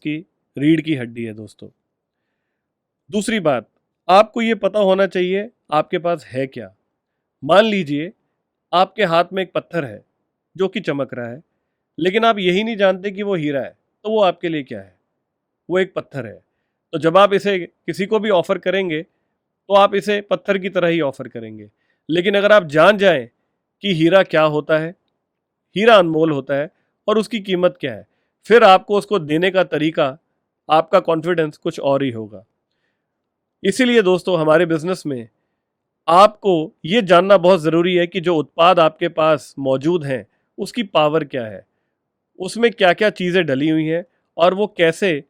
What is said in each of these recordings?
की रीढ़ की हड्डी है दोस्तों। दूसरी बात, आपको ये पता होना चाहिए आपके पास है क्या। मान लीजिए आपके हाथ में एक पत्थर है जो कि चमक रहा है, लेकिन आप यही नहीं जानते कि वो हीरा है, तो वो आपके लिए क्या है? वो एक पत्थर है। तो जब आप इसे किसी को भी ऑफर करेंगे तो आप इसे पत्थर की तरह ही ऑफर करेंगे। लेकिन अगर आप जान जाएं कि हीरा क्या होता है, हीरा अनमोल होता है और उसकी कीमत क्या है, फिर आपको उसको देने का तरीका, आपका कॉन्फिडेंस कुछ और ही होगा। इसीलिए दोस्तों हमारे बिजनेस में आपको ये जानना बहुत ज़रूरी है कि जो उत्पाद आपके पास मौजूद हैं उसकी पावर क्या है, उसमें क्या क्या चीज़ें डली हुई हैं और वो कैसे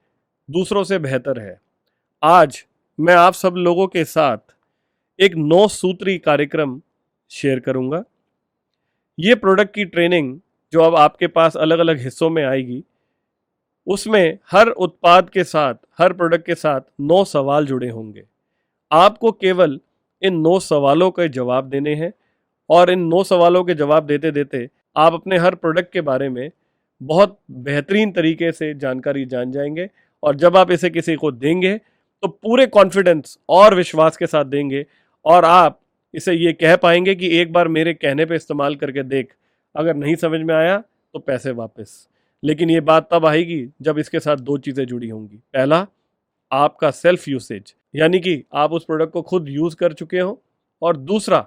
दूसरों से बेहतर है। आज मैं आप सब लोगों के साथ एक 9 सूत्री कार्यक्रम शेयर करूंगा। ये प्रोडक्ट की ट्रेनिंग जो अब आपके पास अलग अलग हिस्सों में आएगी, उसमें हर उत्पाद के साथ, हर प्रोडक्ट के साथ 9 सवाल जुड़े होंगे। आपको केवल इन 9 सवालों के जवाब देने हैं और इन 9 सवालों के जवाब देते देते आप अपने हर प्रोडक्ट के बारे में बहुत बेहतरीन तरीके से जानकारी जान जाएंगे और जब आप इसे किसी को देंगे तो पूरे कॉन्फिडेंस और विश्वास के साथ देंगे और आप इसे ये कह पाएंगे कि एक बार मेरे कहने पे इस्तेमाल करके देख, अगर नहीं समझ में आया तो पैसे वापस। लेकिन ये बात तब आएगी जब इसके साथ 2 चीज़ें जुड़ी होंगी। पहला, आपका सेल्फ यूसेज, यानी कि आप उस प्रोडक्ट को खुद यूज़ कर चुके हो, और दूसरा,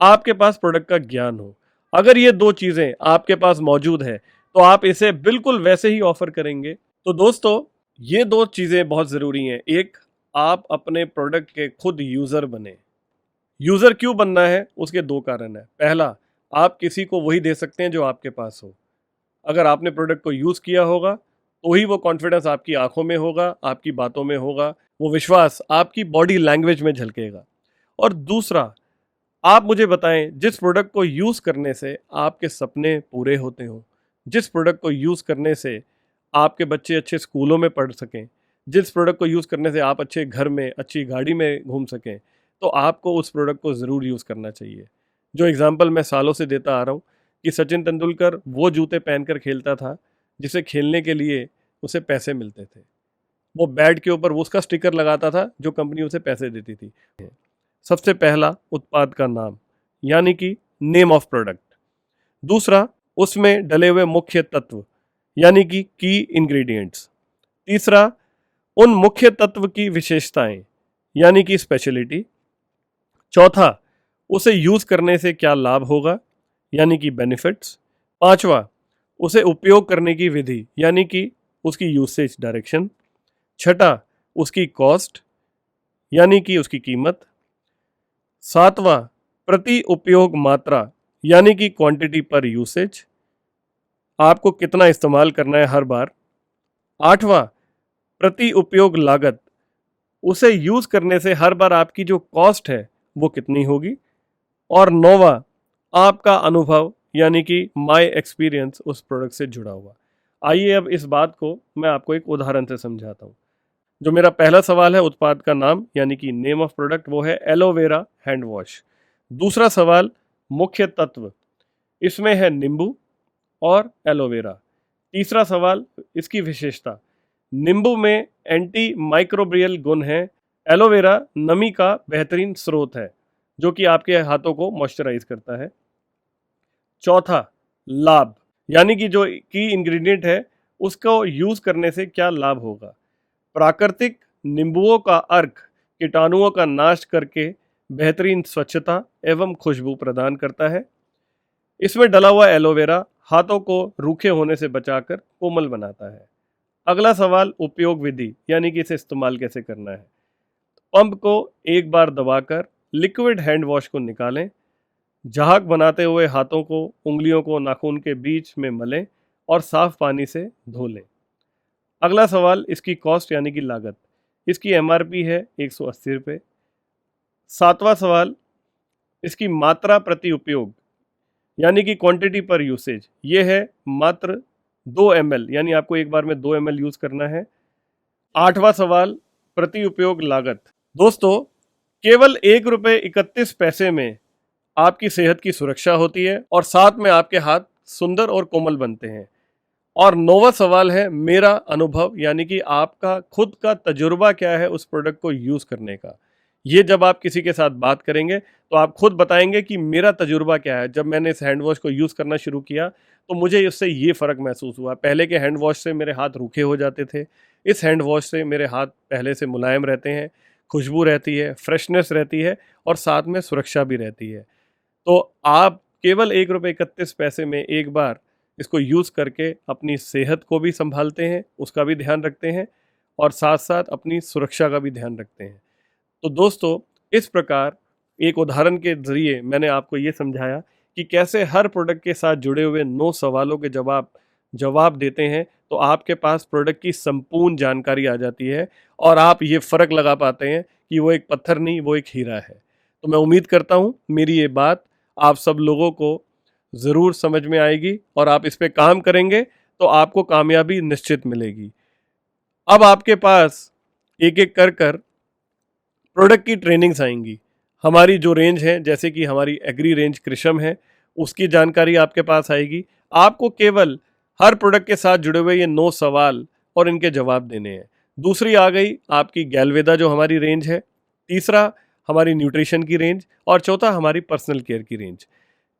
आपके पास प्रोडक्ट का ज्ञान हो। अगर ये 2 चीज़ें आपके पास मौजूद है तो आप इसे बिल्कुल वैसे ही ऑफर करेंगे। तो दोस्तों, ये 2 चीज़ें बहुत ज़रूरी हैं। एक, आप अपने प्रोडक्ट के खुद यूज़र बने। यूज़र क्यों बनना है, उसके 2 कारण हैं। पहला, आप किसी को वही दे सकते हैं जो आपके पास हो। अगर आपने प्रोडक्ट को यूज़ किया होगा तो ही वो कॉन्फिडेंस आपकी आंखों में होगा, आपकी बातों में होगा, वो विश्वास आपकी बॉडी लैंग्वेज में झलकेगा। और दूसरा, आप मुझे बताएं जिस प्रोडक्ट को यूज़ करने से आपके सपने पूरे होते हों, जिस प्रोडक्ट को यूज़ करने से आपके बच्चे अच्छे स्कूलों में पढ़ सकें, जिस प्रोडक्ट को यूज़ करने से आप अच्छे घर में, अच्छी गाड़ी में घूम सकें, तो आपको उस प्रोडक्ट को ज़रूर यूज़ करना चाहिए। जो एग्ज़ाम्पल मैं सालों से देता आ रहा हूँ कि सचिन तेंदुलकर वो जूते पहनकर खेलता था जिसे खेलने के लिए उसे पैसे मिलते थे। वो बैट के ऊपर वो उसका स्टिकर लगाता था जो कंपनी उसे पैसे देती थी। सबसे पहला, उत्पाद का नाम, यानी कि नेम ऑफ प्रोडक्ट। दूसरा, उसमें डले हुए मुख्य तत्व, यानी कि की इंग्रेडिएंट्स। तीसरा, उन मुख्य तत्व की विशेषताएं, यानी कि स्पेशलिटी। चौथा, उसे यूज करने से क्या लाभ होगा, यानी कि बेनिफिट्स। पांचवा, उसे उपयोग करने की विधि, यानी कि उसकी यूसेज डायरेक्शन। छठा, उसकी कॉस्ट, यानी कि उसकी कीमत। सातवां, प्रति उपयोग मात्रा, यानी कि क्वांटिटी पर यूसेज, आपको कितना इस्तेमाल करना है हर बार। आठवां, प्रति उपयोग लागत, उसे यूज करने से हर बार आपकी जो कॉस्ट है वो कितनी होगी। और नौवां, आपका अनुभव, यानी कि माय एक्सपीरियंस उस प्रोडक्ट से जुड़ा हुआ। आइए अब इस बात को मैं आपको एक उदाहरण से समझाता हूँ। जो मेरा पहला सवाल है, उत्पाद का नाम यानी कि नेम ऑफ प्रोडक्ट, वो है एलोवेरा हैंड वॉश। दूसरा सवाल, मुख्य तत्व, इसमें है नींबू और एलोवेरा। तीसरा सवाल, इसकी विशेषता, नींबू में एंटी माइक्रोबियल गुण है, एलोवेरा नमी का बेहतरीन स्रोत है जो कि आपके हाथों को मॉइस्चराइज करता है। चौथा, लाभ, यानी कि जो की इंग्रेडिएंट है उसको यूज करने से क्या लाभ होगा। प्राकृतिक नींबुओं का अर्क कीटाणुओं का नाश करके बेहतरीन स्वच्छता एवं खुशबू प्रदान करता है। इसमें डला हुआ एलोवेरा हाथों को रूखे होने से बचाकर कोमल बनाता है। अगला सवाल, उपयोग विधि, यानी कि इसे इस्तेमाल कैसे करना है। पंप को एक बार दबाकर लिक्विड हैंड वॉश को निकालें, झाग बनाते हुए हाथों को, उंगलियों को नाखून के बीच में मलें और साफ पानी से धो लें। अगला सवाल, इसकी कॉस्ट, यानी कि लागत, इसकी एमआरपी है 180 रुपये। सातवां सवाल, इसकी मात्रा प्रति उपयोग, यानी कि क्वांटिटी पर यूसेज, ये है मात्र 2 ml, यानी आपको एक बार में 2 ml यूज करना है। आठवां सवाल, प्रति उपयोग लागत। दोस्तों, केवल ₹1.31 में आपकी सेहत की सुरक्षा होती है और साथ में आपके हाथ सुंदर और कोमल बनते हैं। और 9वां सवाल है मेरा अनुभव, यानी कि आपका खुद का तजुर्बा क्या है उस प्रोडक्ट को यूज़ करने का। ये जब आप किसी के साथ बात करेंगे तो आप खुद बताएंगे कि मेरा तजुर्बा क्या है। जब मैंने इस हैंड वॉश को यूज़ करना शुरू किया तो मुझे इससे ये फ़र्क महसूस हुआ। पहले के हैंड वॉश से मेरे हाथ रूखे हो जाते थे, इस हैंड वॉश से मेरे हाथ पहले से मुलायम रहते हैं, खुशबू रहती है, फ्रेशनेस रहती है और साथ में सुरक्षा भी रहती है। तो आप केवल ₹1.31 में एक बार इसको यूज़ करके अपनी सेहत को भी संभालते हैं, उसका भी ध्यान रखते हैं और साथ-साथ अपनी सुरक्षा का भी ध्यान रखते हैं। तो दोस्तों, इस प्रकार एक उदाहरण के ज़रिए मैंने आपको ये समझाया कि कैसे हर प्रोडक्ट के साथ जुड़े हुए 9 सवालों के जवाब देते हैं, तो आपके पास प्रोडक्ट की संपूर्ण जानकारी आ जाती है और आप ये फ़र्क लगा पाते हैं कि वो एक पत्थर नहीं, वो एक हीरा है। तो मैं उम्मीद करता हूँ मेरी ये बात आप सब लोगों को ज़रूर समझ में आएगी और आप इस पे काम करेंगे तो आपको कामयाबी निश्चित मिलेगी। अब आपके पास एक-एक कर प्रोडक्ट की ट्रेनिंग्स आएंगी। हमारी जो रेंज है, जैसे कि हमारी एग्री रेंज कृषम है, उसकी जानकारी आपके पास आएगी। आपको केवल हर प्रोडक्ट के साथ जुड़े हुए ये 9 सवाल और इनके जवाब देने हैं। दूसरी आ गई आपकी गैलवेदा जो हमारी रेंज है, तीसरा हमारी न्यूट्रिशन की रेंज और चौथा हमारी पर्सनल केयर की रेंज।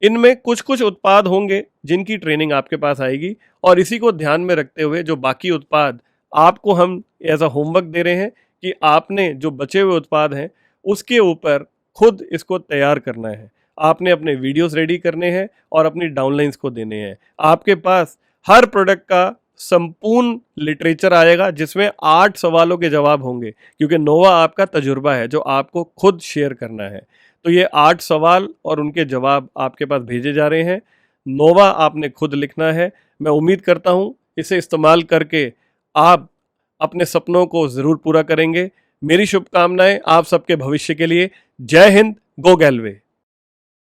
इनमें कुछ-कुछ उत्पाद होंगे जिनकी ट्रेनिंग आपके पास आएगी और इसी को ध्यान में रखते हुए जो बाकी उत्पाद आपको हम एज़ अ होमवर्क दे रहे हैं कि आपने जो बचे हुए उत्पाद हैं, उसके ऊपर खुद इसको तैयार करना है। आपने अपने वीडियोज़ रेडी करने हैं और अपनी डाउनलाइंस को देने हैं। आपके पास हर प्रोडक्ट का संपूर्ण लिटरेचर आएगा जिसमें 8 सवालों के जवाब होंगे, क्योंकि 9वां आपका तजुर्बा है जो आपको खुद शेयर करना है। तो ये 8 सवाल और उनके जवाब आपके पास भेजे जा रहे हैं। 9वां आपने खुद लिखना है। मैं उम्मीद करता हूँ इसे इस्तेमाल करके आप अपने सपनों को ज़रूर पूरा करेंगे। मेरी शुभकामनाएं आप सबके भविष्य के लिए। जय हिंद, गो गैलवे।